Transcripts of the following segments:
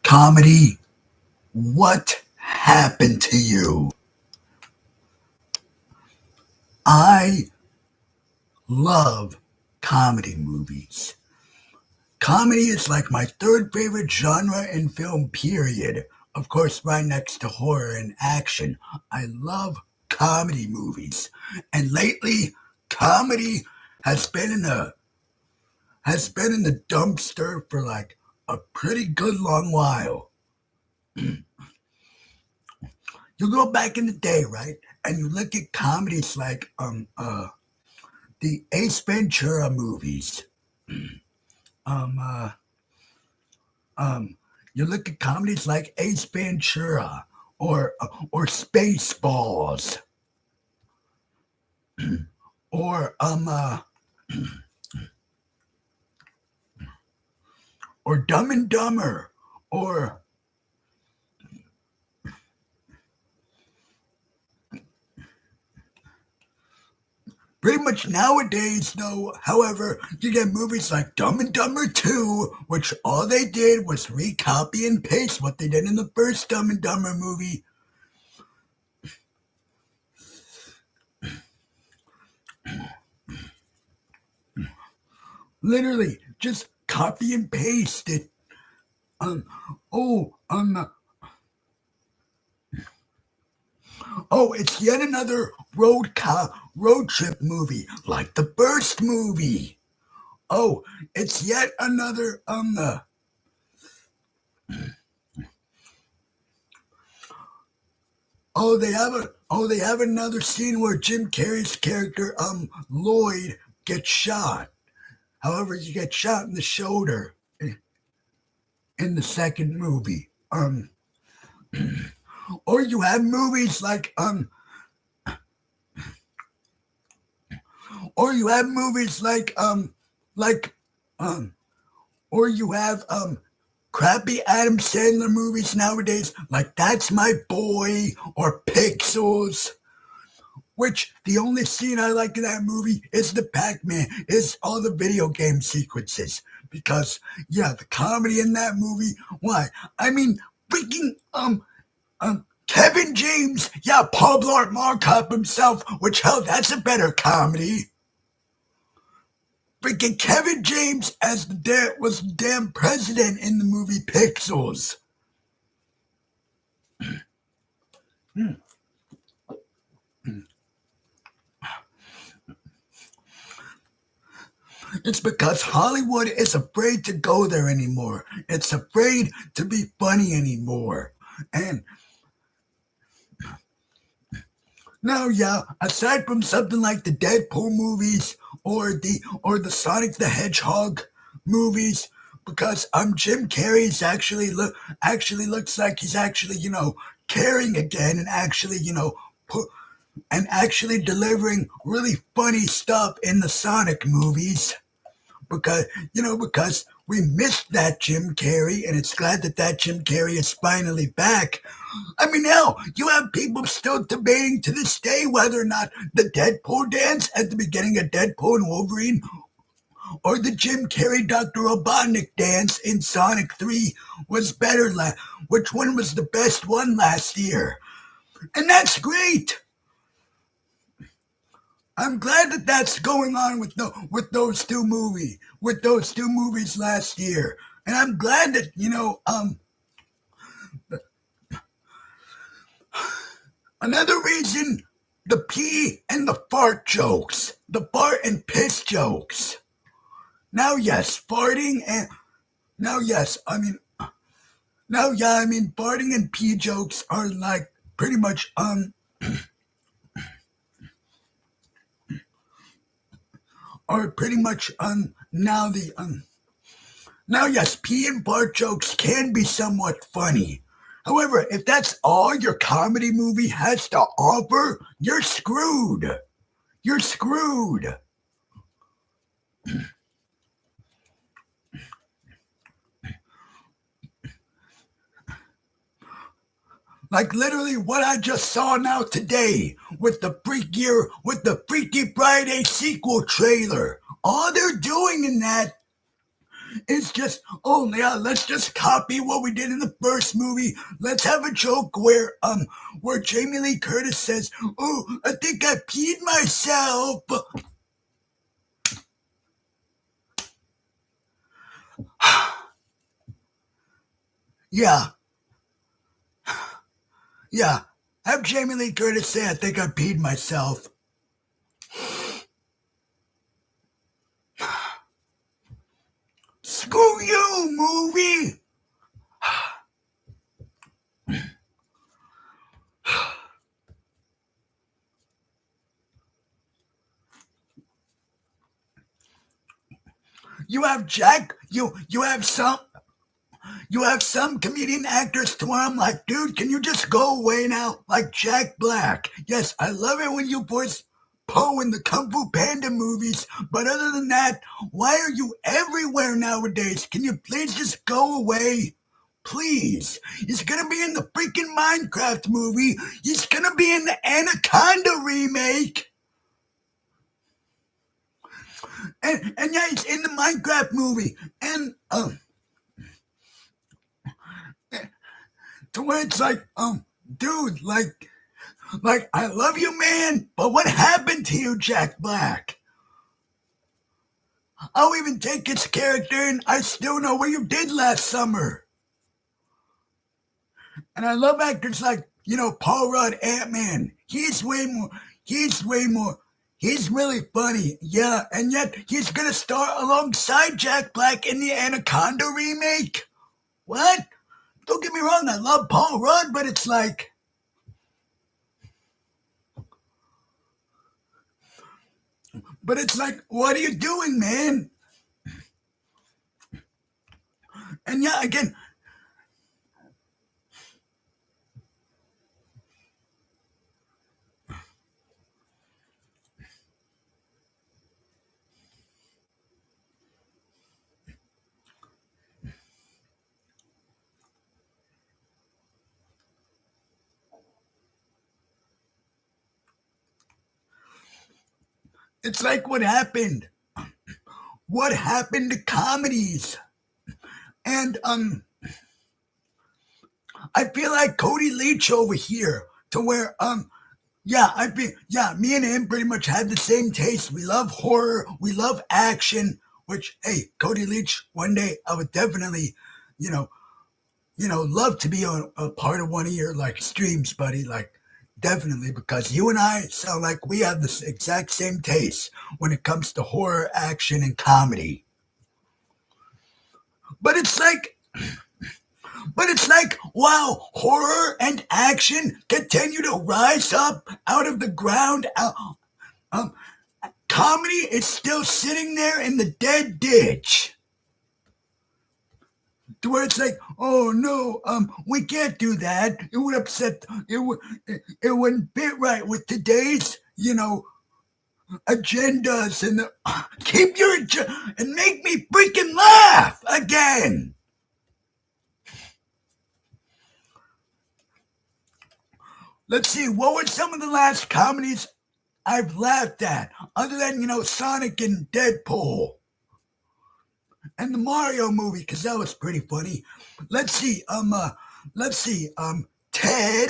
Comedy, what happened to you? I love comedy movies. Comedy is like my third favorite genre in film, period. Of course, right next to horror and action. I love comedy movies. And lately, comedy has been in the dumpster for like a pretty good long while. You go back in the day, right? And you look at comedies like the Ace Ventura movies. Um, uh, you look at comedies like Ace Ventura or Spaceballs or or Dumb and Dumber or pretty much nowadays, though, however, you get movies like Dumb and Dumber 2, which all they did was recopy and paste what they did in the first Dumb and Dumber movie. Literally, just copy and paste it. Um, oh, it's yet another road trip movie, like the first movie. Oh, it's yet another they have another scene where Jim Carrey's character Lloyd gets shot. However, he gets shot in the shoulder in the second movie. Or you have movies like or you have movies like or you have crappy Adam Sandler movies nowadays, like That's My Boy or Pixels. Which the only scene I like in that movie is the Pac-Man, is all the video game sequences. Because yeah, the comedy in that movie, why? I mean, freaking Kevin James, yeah, Paul Blart Mall Cop himself, which hell, that's a better comedy. Freaking Kevin James as was the damn president in the movie Pixels. It's because Hollywood is afraid to go there anymore. It's afraid to be funny anymore. And now, yeah, aside from something like the Deadpool movies or the Sonic the Hedgehog movies, because Jim Carrey's actually looks like he's actually caring again and actually put and actually delivering really funny stuff in the Sonic movies because we missed that Jim Carrey, and it's glad that Jim Carrey is finally back. I mean, hell, you have people still debating to this day whether or not the Deadpool dance at the beginning of Deadpool and Wolverine or the Jim Carrey Dr. Robotnik dance in Sonic 3 was better. Which one was the best one last year? And that's great. I'm glad that that's going on with those two movies last year, and I'm glad that another reason the pee and the fart jokes, the fart and piss jokes. Now yes, farting and now yes, I mean now yeah, I mean farting and pee jokes are like pretty much now the now, yes, pee and fart jokes can be somewhat funny. However, if that's all your comedy movie has to offer, you're screwed. You're screwed. Like literally what I just saw now today with the Freaky Friday sequel trailer. All they're doing in that It's just, oh yeah, let's just copy what we did in the first movie. Let's have a joke where Jamie Lee Curtis says, "Oh, I think I peed myself." Yeah, yeah. Have Jamie Lee Curtis say, "I think I peed myself." Screw you, movie. You have Jack. You have some comedian actors to where I'm like, dude, can you just go away now? Like Jack Black. Yes, I love it when you voice Poe in the Kung Fu Panda movies, but other than that, why are you everywhere nowadays? Can you please just go away? Please. He's gonna be in the freaking Minecraft movie. He's gonna be in the Anaconda remake. And yeah, he's in the Minecraft movie. And to where it's like, dude, like I love you, man, but what happened to you, Jack Black? I'll even take his character, and I still know what you did last summer. And I love actors like Paul Rudd, Ant Man. He's way more. He's way more. He's really funny, yeah, and yet he's gonna star alongside Jack Black in the Anaconda remake. What? Don't get me wrong, I love Paul Rudd, but it's like, what are you doing, man? And yeah, again, it's like what happened. What happened to comedies? And I feel like Cody Leach over here, to where yeah, me and him pretty much have the same taste. We love horror, we love action. Which, hey, Cody Leach, one day I would definitely, you know, love to be a part of one of your like streams, buddy. Like, definitely, because you and I sound like we have the exact same taste when it comes to horror, action, and comedy. But it's like, wow, horror and action continue to rise up out of the ground. Um, Comedy is still sitting there in the dead ditch. To where it's like, oh no, we can't do that. It would upset. It wouldn't fit right with today's, agendas and keep your and make me freaking laugh again. Let's see, what were some of the last comedies I've laughed at, other than Sonic and Deadpool and the Mario movie, because that was pretty funny. Let's see, Ted,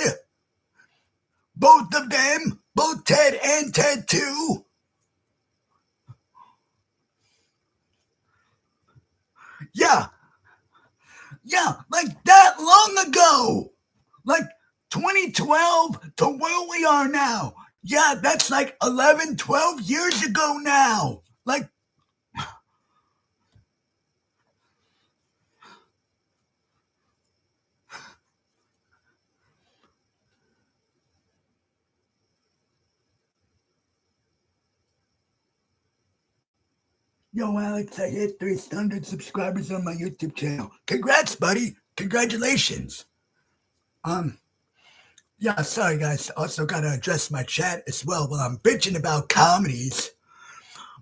both of them, both Ted and Ted 2. Yeah, yeah, like that long ago, like 2012 to where we are now. Yeah, that's like 11, 12 years ago now. Like, yo, Alex, I hit 300 subscribers on my YouTube channel. Congrats, buddy. Congratulations. Um, yeah, sorry, guys. Also, gotta address my chat as well while I'm bitching about comedies.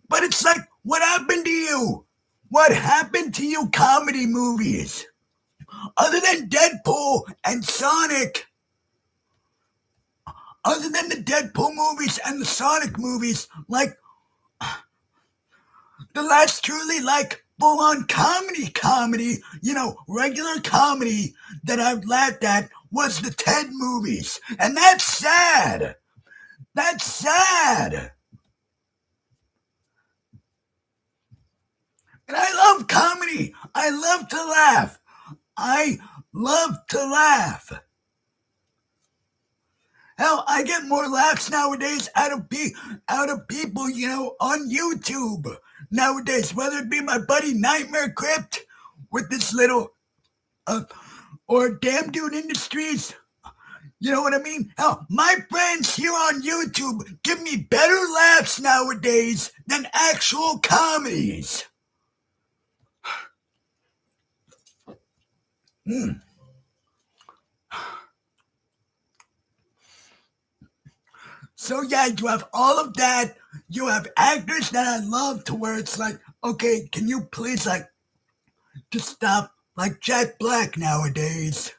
But it's like, what happened to you? What happened to you comedy movies? Other than Deadpool and Sonic, other than the Deadpool movies and the Sonic movies, like, the last truly, like, full on comedy, regular comedy that I've laughed at was the Ted movies. And that's sad. That's sad. And I love comedy. I love to laugh. I love to laugh. Hell, I get more laughs nowadays out of people, on YouTube nowadays. Whether it be my buddy Nightmare Crypt with this little, or Damn Dude Industries. You know what I mean? Hell, my friends here on YouTube give me better laughs nowadays than actual comedies. So yeah, you have all of that. You have actors that I love to where it's like, okay, can you please just stop like Jack Black nowadays?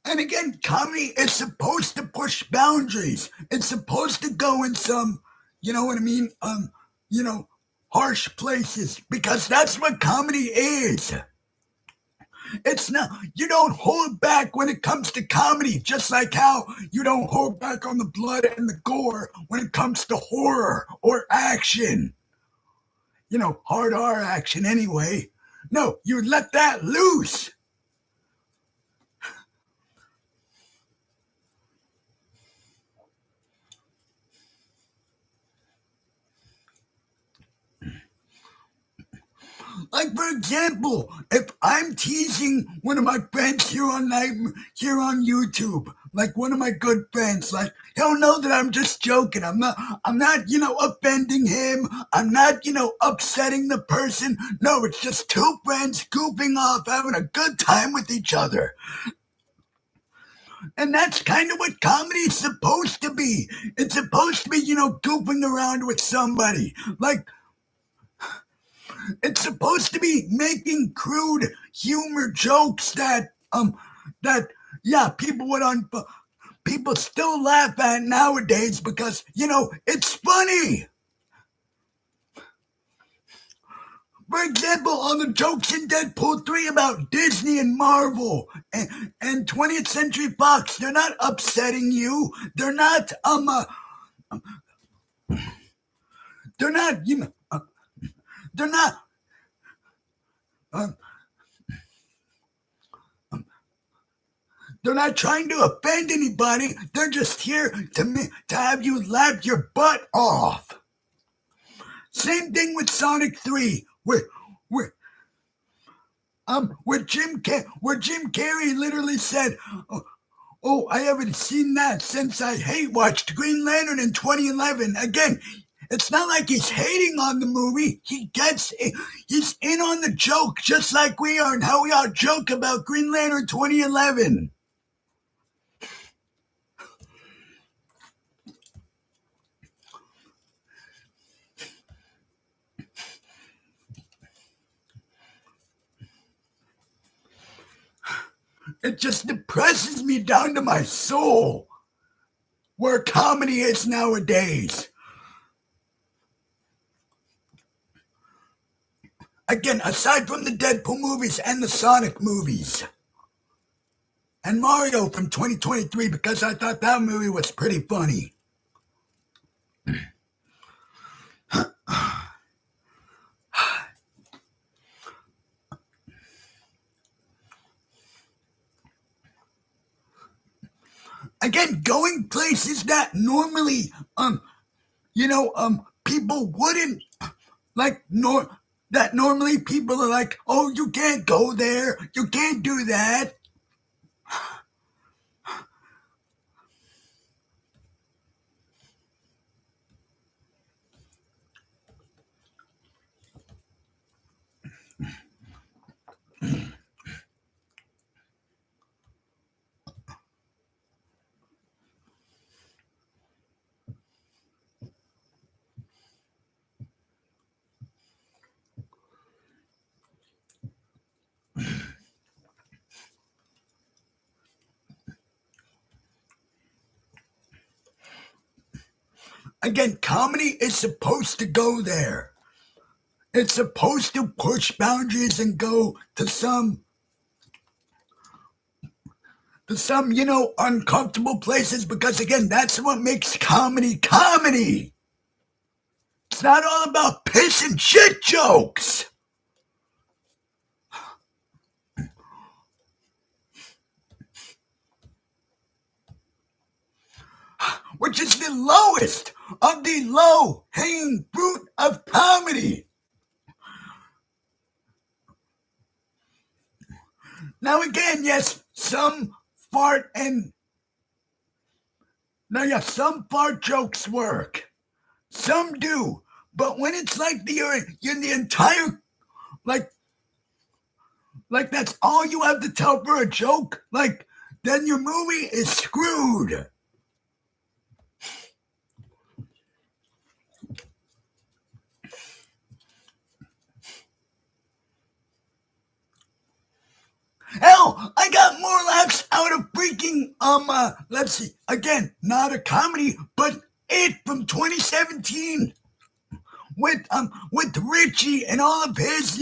And again, comedy is supposed to push boundaries. It's supposed to go in some, you know what I mean? Harsh places because that's what comedy is. It's not, you don't hold back when it comes to comedy, just like how you don't hold back on the blood and the gore when it comes to horror or action. Hard R action anyway. No, you let that loose. Like for example, if I'm teasing one of my friends here on YouTube, like one of my good friends, like he'll know that I'm just joking. I'm not, offending him. I'm not, upsetting the person. No, it's just two friends goofing off, having a good time with each other. And that's kind of what comedy's supposed to be. It's supposed to be, goofing around with somebody. Like, it's supposed to be making crude humor jokes that yeah, people still laugh at nowadays because, it's funny. For example, on the jokes in Deadpool 3 about Disney and Marvel and 20th Century Fox, they're not upsetting you. They're not, they're not, they're not, um, they're not trying to offend anybody. They're just here to have you laugh your butt off. Same thing with Sonic 3, where Jim Carrey literally said, "Oh, I haven't seen that since I hate watched Green Lantern in 2011." Again, it's not like he's hating on the movie. He's in on the joke, just like we are, and how we all joke about Green Lantern 2011. It just depresses me down to my soul where comedy is nowadays. Again, aside from the Deadpool movies and the Sonic movies. And Mario from 2023, because I thought that movie was pretty funny. Again, going places that normally, people wouldn't, that normally people are like, oh, you can't go there, you can't do that. again, comedy is supposed to go there. It's supposed to push boundaries and go to some, uncomfortable places, because again, that's what makes comedy comedy. It's not all about piss and shit jokes. Which is the lowest of the low-hanging fruit of comedy. Now again, yes, some fart jokes work. Some do. But when it's like you're the entire, like that's all you have to tell for a joke, then your movie is screwed. Hell, I got more laughs out of freaking, let's see, again, not a comedy, but It from 2017 with Richie and all of his,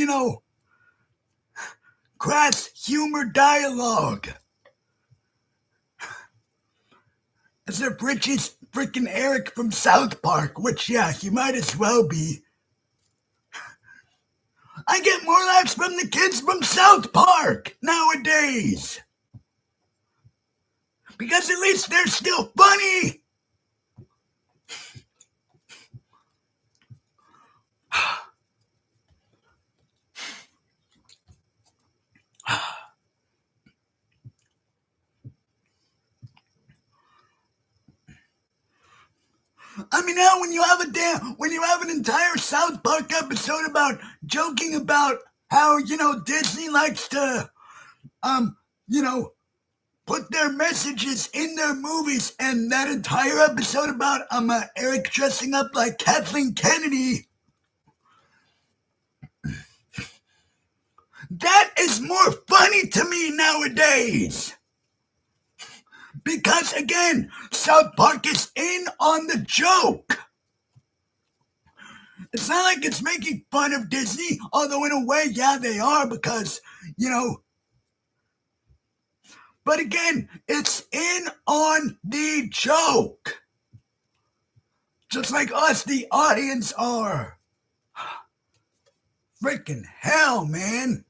crass humor dialogue. As if Richie's freaking Eric from South Park, which, yeah, he might as well be. I get more laughs from the kids from South Park nowadays. Because at least they're still funny. I mean, now when you have an entire South Park episode about joking about how, Disney likes to, put their messages in their movies, and that entire episode about Eric dressing up like Kathleen Kennedy. That is more funny to me nowadays. Because again, South Park is in on the joke. It's not like it's making fun of Disney, although in a way, yeah, they are, because, but again, it's in on the joke. Just like us, the audience are. Freaking hell, man.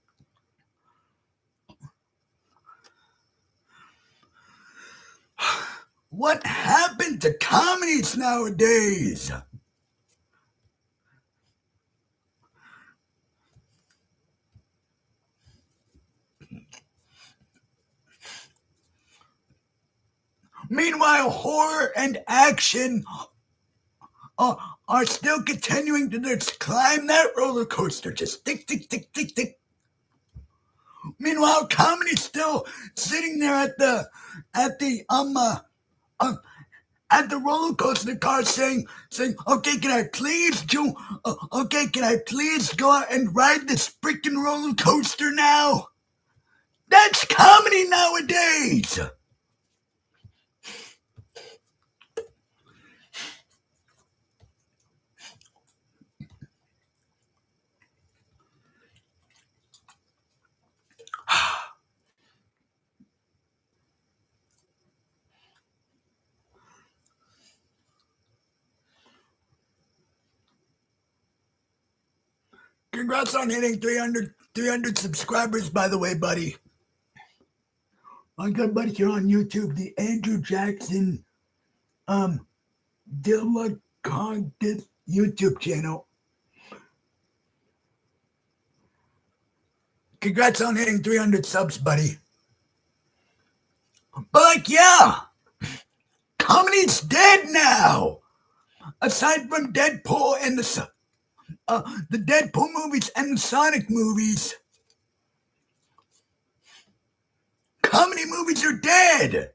What happened to comedies nowadays? Meanwhile, horror and action are still continuing to just climb that roller coaster. Just tick, tick, tick, tick, tick. Meanwhile, comedy's still sitting there at the roller coaster car saying, okay, can I please go out and ride this freaking roller coaster now? That's comedy nowadays. Congrats on hitting 300 subscribers, by the way, buddy. My good buddy here on YouTube, the Andrew Jackson Dilla Cogdith YouTube channel. Congrats on hitting 300 subs, buddy. But yeah, comedy's dead now. Aside from Deadpool and the Deadpool movies and the Sonic movies, comedy movies are dead.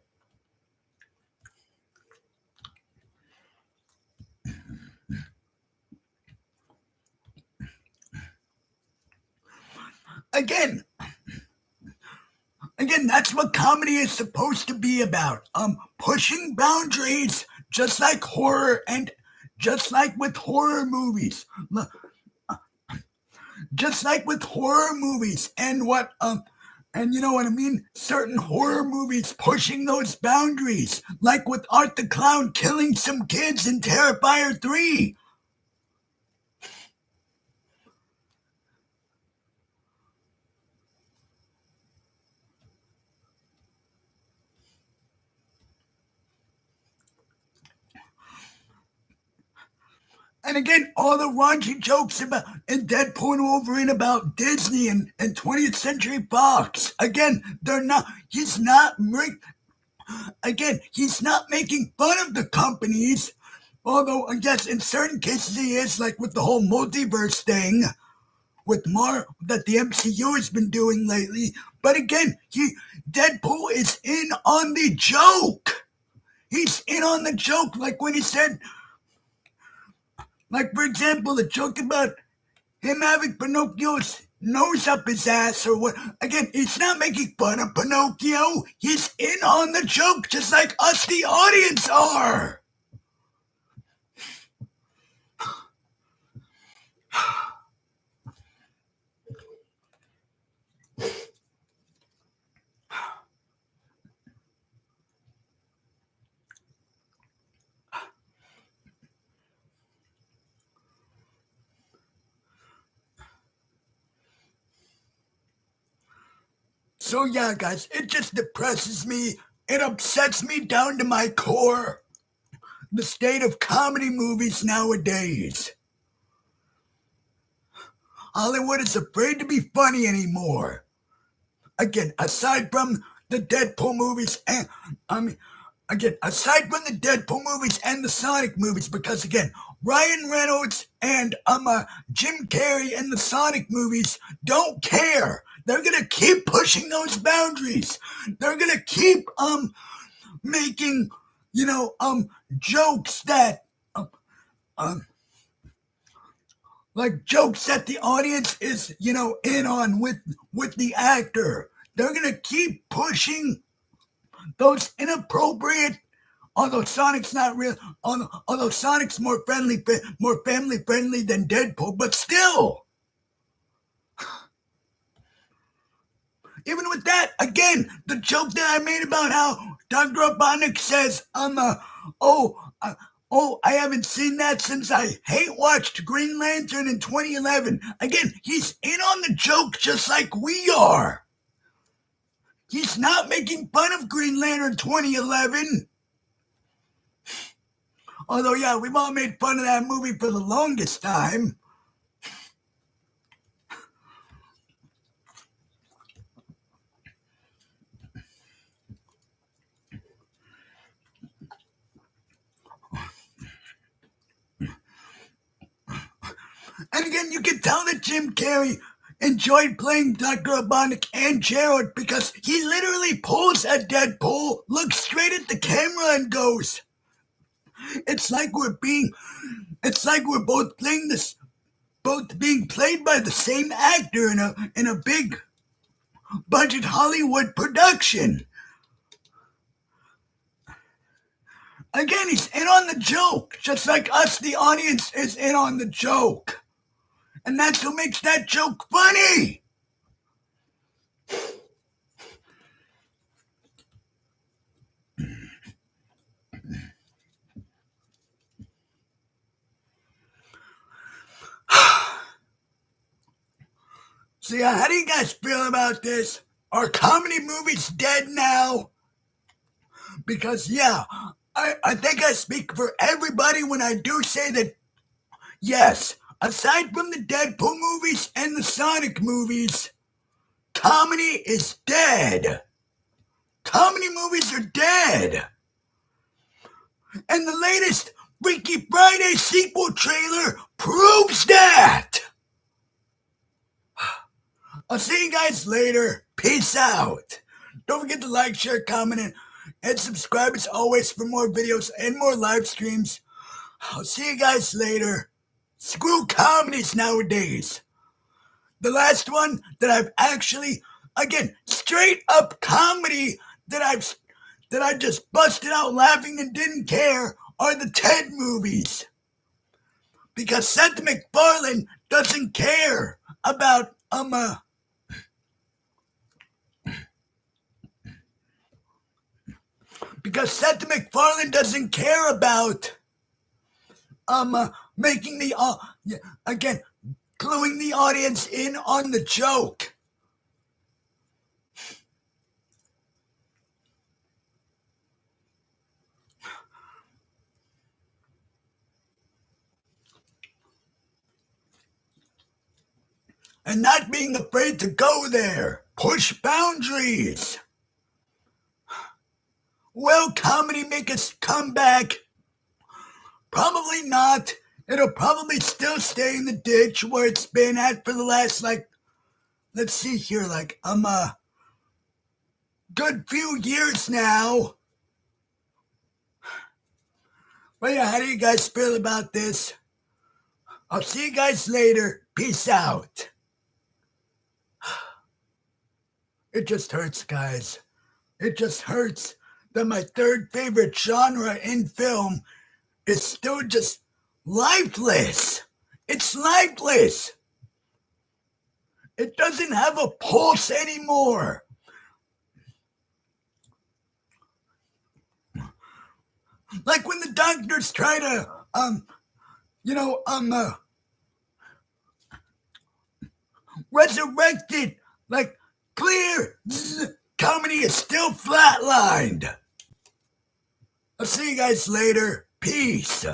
Again, that's what comedy is supposed to be about. Pushing boundaries, just like horror and just like with horror movies. Just like with horror movies and you know what I mean? Certain horror movies pushing those boundaries, like with Art the Clown killing some kids in Terrifier 3. And again, all the raunchy jokes about in Deadpool and Wolverine about Disney and 20th Century Fox. Again, they're not. He's not making fun of the companies. Although I guess in certain cases he is, like with the whole multiverse thing with that the MCU has been doing lately. But again, Deadpool is in on the joke. He's in on the joke, like when he said, like for example, the joke about him having Pinocchio's nose up his ass or what. Again, he's not making fun of Pinocchio. He's in on the joke, just like us, the audience, are. So yeah, guys, it just depresses me. It upsets me down to my core. The state of comedy movies nowadays. Hollywood is afraid to be funny anymore. Again, aside from the Deadpool movies and aside from the Deadpool movies and the Sonic movies, because again, Ryan Reynolds and Jim Carrey in the Sonic movies don't care. They're gonna keep pushing those boundaries. They're gonna keep making jokes that like jokes that the audience is in on with the actor. They're gonna keep pushing those inappropriate. Although Sonic's not real, although Sonic's more family friendly than Deadpool, but still, even with that, again, the joke that I made about how Dr. Robotnik says, I haven't seen that since I hate watched Green Lantern in 2011. Again, he's in on the joke just like we are. He's not making fun of Green Lantern 2011. Although, yeah, we've all made fun of that movie for the longest time. And again, you can tell that Jim Carrey enjoyed playing Dr. Robotnik and Gerald because he literally pulls a Deadpool, looks straight at the camera and goes, it's like we're both being played by the same actor in a big budget Hollywood production. Again, he's in on the joke, just like us, the audience, is in on the joke. And that's what makes that joke funny. So yeah, how do you guys feel about this? Are comedy movies dead now? Because yeah, I think I speak for everybody when I do say that yes, aside from the Deadpool movies and the Sonic movies, comedy is dead. Comedy movies are dead. And the latest Freaky Friday sequel trailer proves that. I'll see you guys later. Peace out. Don't forget to like, share, comment, and subscribe as always for more videos and more live streams. I'll see you guys later. Screw comedies nowadays. The last one that I've actually, again, straight up comedy that I just busted out laughing and didn't care are the Ted movies. because Seth MacFarlane doesn't care about because Seth MacFarlane doesn't care about making the again cluing the audience in on the joke. And not being afraid to go there. Push boundaries. Will comedy make a comeback? Probably not. It'll probably still stay in the ditch where it's been at for the last, let's see here, good few years now. Well, yeah, how do you guys feel about this? I'll see you guys later. Peace out. It just hurts, guys. It just hurts that my third favorite genre in film is still just lifeless. It's lifeless. It doesn't have a pulse anymore. Like when the doctors try to, resurrect it, like clear, comedy is still flatlined. I'll see you guys later. Peace.